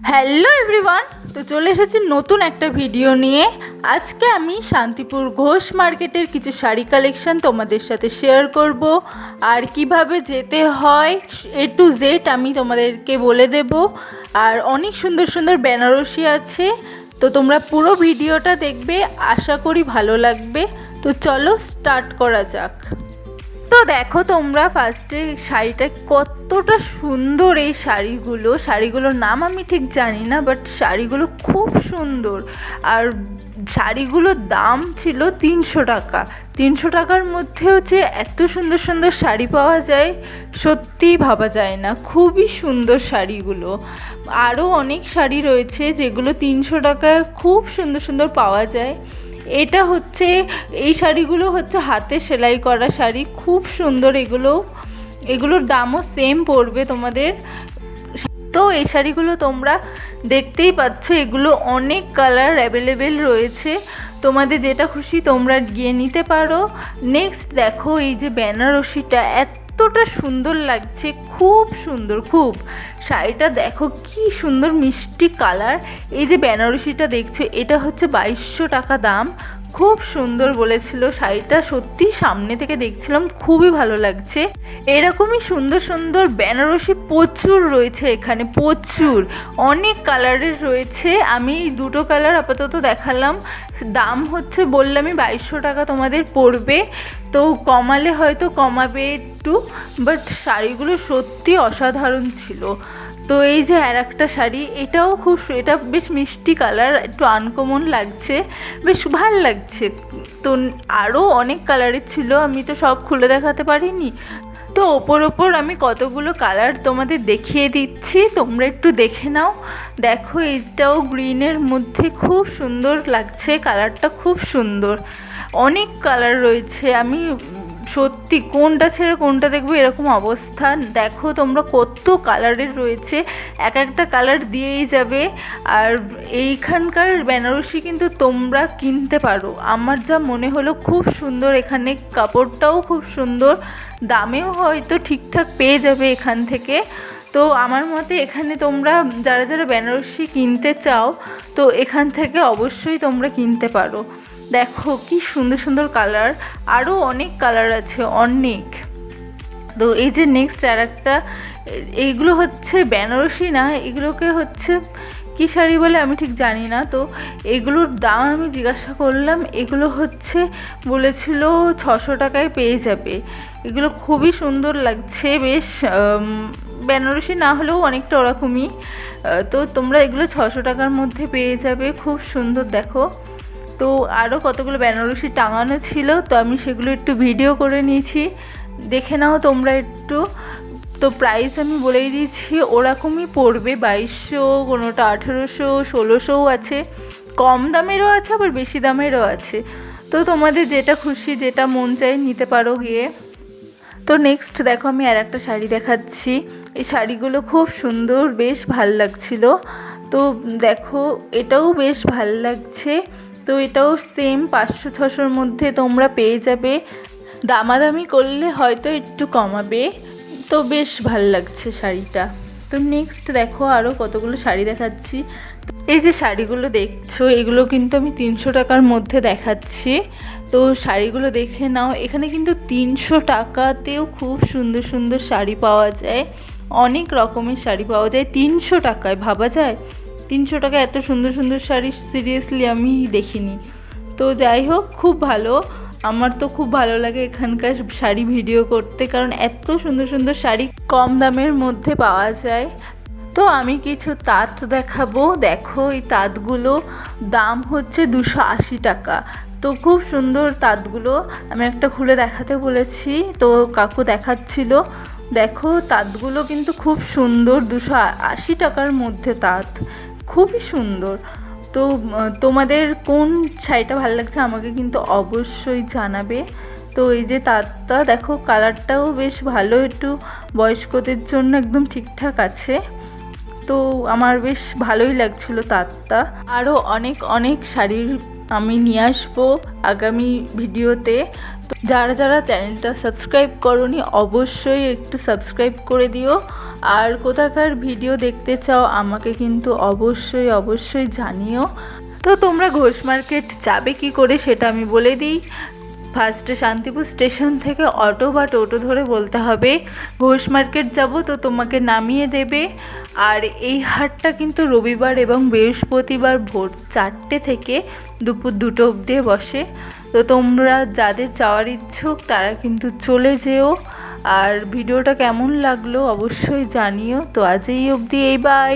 Hello everyone, তো চলে এসেছি নতুন একটা ভিডিও নিয়ে। আজকে আমি শান্তিপুর ঘোষ মার্কেটের কিছু শাড়ি কালেকশন তোমাদের সাথে শেয়ার করব, আর কিভাবে যেতে হয় A to Z আমি তোমাদেরকে বলে দেব। আর অনেক সুন্দর সুন্দর বেনারসি আছে, তো তোমরা পুরো ভিডিওটা দেখবে, আশা করি ভালো লাগবে। তো চলো স্টার্ট করা যাক। তো দেখো তোমরা ফার্স্টে শাড়িটা কতটা সুন্দর। এই শাড়িগুলোর নাম আমি ঠিক জানি না, বাট শাড়িগুলো খুব সুন্দর। আর শাড়িগুলোর দাম ছিল 300 টাকা। 300 টাকার মধ্যে হচ্ছে এত সুন্দর সুন্দর শাড়ি পাওয়া যায়, সত্যিই ভাবা যায় না। খুবই সুন্দর শাড়িগুলো। আরও অনেক শাড়ি রয়েছে যেগুলো 300 টাকায় খুব সুন্দর সুন্দর পাওয়া যায়। এটা হচ্ছে, এই শাড়িগুলো হচ্ছে হাতে সেলাই করা শাড়ি, খুব সুন্দর। এগুলোর দামও সেম পড়বে তোমাদের। তো এই শাড়িগুলো তোমরা দেখতেই পাচ্ছ, এগুলো অনেক কালার অ্যাভেলেবেল রয়েছে, তোমাদের যেটা খুশি তোমরা গিয়ে নিতে পারো। নেক্সট দেখো, এই যে বেনারসিটা এতটা সুন্দর লাগছে, খুব সুন্দর। খুব শাড়িটা দেখো কি সুন্দর মিষ্টি কালার। এই যে বেনারসিটা দেখছো, এটা হচ্ছে 2200 টাকা দাম। খুব সুন্দর বলেছিল শাড়িটা, সত্যি সামনে থেকে দেখছিলাম, খুবই ভালো লাগছে। এরকমই সুন্দর সুন্দর বেনারসি প্রচুর রয়েছে এখানে, প্রচুর অনেক কালারের রয়েছে। আমি দুটো কালার আপাতত দেখালাম। দাম হচ্ছে বললামই 2200 টাকা তোমাদের পড়বে। তো কমালে হয়তো কমাবে একটু, বাট শাড়িগুলো সত্যি অসাধারণ ছিল। তো এই যে আর একটা শাড়ি, এটা বেশ মিষ্টি কালার, একটু আনকমন লাগছে, বেশ ভাল লাগছে। তো আরও অনেক কালারের ছিল, আমি তো সব খুলে দেখাতে পারিনি। তো ওপর আমি কতগুলো কালার তোমাদের দেখিয়ে দিচ্ছি, তোমরা একটু দেখে নাও। দেখো এটাও গ্রিনের মধ্যে খুব সুন্দর লাগছে, কালারটা খুব সুন্দর। অনেক কালার রয়েছে, আমি সত্যি কোনটা ছেড়ে কোনটা দেখবো এরকম অবস্থা। দেখো তোমরা কত কালারের রয়েছে, এক একটা কালার দিয়েই যাবে। আর এইখানকার বেনারসি কিন্তু তোমরা কিনতে পারো, আমার যা মনে হলো খুব সুন্দর। এখানে কাপড়টাও খুব সুন্দর, দামেও হয়তো ঠিকঠাক পেয়ে যাবে এখান থেকে। তো আমার মতে এখানে তোমরা যারা যারা বেনারসি কিনতে চাও, তো এখান থেকে অবশ্যই তোমরা কিনতে পারো। দেখো কি সুন্দর সুন্দর কালার, আরও অনেক কালার আছে, অনেক। তো এই যে নেক্সট আর একটা, এইগুলো হচ্ছে বেনারসি না, এগুলোকে হচ্ছে কী শাড়ি বলে আমি ঠিক জানি না। তো এগুলোর দাম আমি জিজ্ঞাসা করলাম, এগুলো হচ্ছে বলেছিল 600 টাকায় পেয়ে যাবে। এগুলো খুবই সুন্দর লাগছে, বেশ বেনারসি না হলেও অনেকটা ওরকমই। তো তোমরা এগুলো 600 টাকার মধ্যে পেয়ে যাবে, খুব সুন্দর। দেখো তো আরও কতগুলো বেনারসি টাঙানো ছিল, তো আমি সেগুলো একটু ভিডিও করে নিয়েছি, দেখে নাও তোমরা একটু। তো প্রাইস আমি বলেই দিয়েছি, ওরকমই পড়বে 2200, কোনোটা 1800, 1600ও আছে, কম দামেরও আছে, আবার বেশি দামেরও আছে। তো তোমাদের যেটা খুশি, যেটা মন চায় নিতে পারো গিয়ে। তো নেক্সট দেখো, আমি আর একটা শাড়ি দেখাচ্ছি। এই শাড়িগুলো খুব সুন্দর, বেশ ভাল লাগছিল। তো দেখো এটাও বেশ ভাল লাগছে। তো এটাও সেম 500-600-র মধ্যে তোমরা পেয়ে যাবে, দামাদামি করলে হয়তো একটু কমাবে। তো বেশ ভাল লাগছে শাড়িটা। তো নেক্সট দেখো, আরও কতগুলো শাড়ি দেখাচ্ছি। এই যে শাড়িগুলো দেখছো, এগুলো কিন্তু আমি 300 টাকার মধ্যে দেখাচ্ছি। তো শাড়িগুলো দেখে নাও, এখানে কিন্তু 300 টাকাতেও খুব সুন্দর সুন্দর শাড়ি পাওয়া যায়, অনেক রকমের শাড়ি পাওয়া যায় 300 টাকায়। ভাবা যায় 300 টাকায় এত সুন্দর সুন্দর শাড়ি, সিরিয়াসলি আমি দেখিনি। তো যাই হোক, খুব ভালো, আমার তো খুব ভালো লাগে এখানকার শাড়ি ভিডিও করতে, কারণ এত সুন্দর সুন্দর শাড়ি কম দামের মধ্যে পাওয়া যায়। তো আমি কিছু তাঁত দেখাবো। দেখো এই তাঁতগুলো দাম হচ্ছে 280 টাকা। তো খুব সুন্দর তাঁতগুলো, আমি একটা খুলে দেখাতে বলেছি, তো কাকু দেখাচ্ছিল। দেখো তাঁতগুলো কিন্তু খুব সুন্দর, 280 টাকার মধ্যে তাঁত, খুবই সুন্দর। তো তোমাদের কোন শাড়িটা ভালো লাগছে আমাকে কিন্তু অবশ্যই জানাবে। তো এই যে তাঁতটা দেখো, কালারটাও বেশ ভালো, একটু বয়স্কদের জন্য একদম ঠিকঠাক আছে। তো আমার বেশ ভালোই লাগছিল তাঁতটা। আরও অনেক অনেক শাড়ির আমি নিয়ে আসবো আগামী ভিডিওতে। তো যারা যারা চ্যানেলটা সাবস্ক্রাইব করোনি অবশ্যই একটু সাবস্ক্রাইব করে দিও। আর কোথাকার ভিডিও দেখতে চাও আমাকে কিন্তু অবশ্যই জানিও। তো তোমরা ঘোষ মার্কেট যাবে কি করে সেটা আমি বলে দিই। ফার্স্টে শান্তিপুর স্টেশন থেকে অটো বা টোটো ধরে বলতে হবে ঘোষ মার্কেট যাব, তো তোমাকে নামিয়ে দেবে। আর এই হাটটা কিন্তু রবিবার এবং বৃহস্পতিবার ভোর 4টে থেকে দুপুর 2টো অবধি বসে। তো তোমরা যাদের যাওয়ার ইচ্ছুক তারা কিন্তু চলে যেও। আর ভিডিওটা কেমন লাগলো অবশ্যই জানিও। তো আজ এই অবধি, বাই।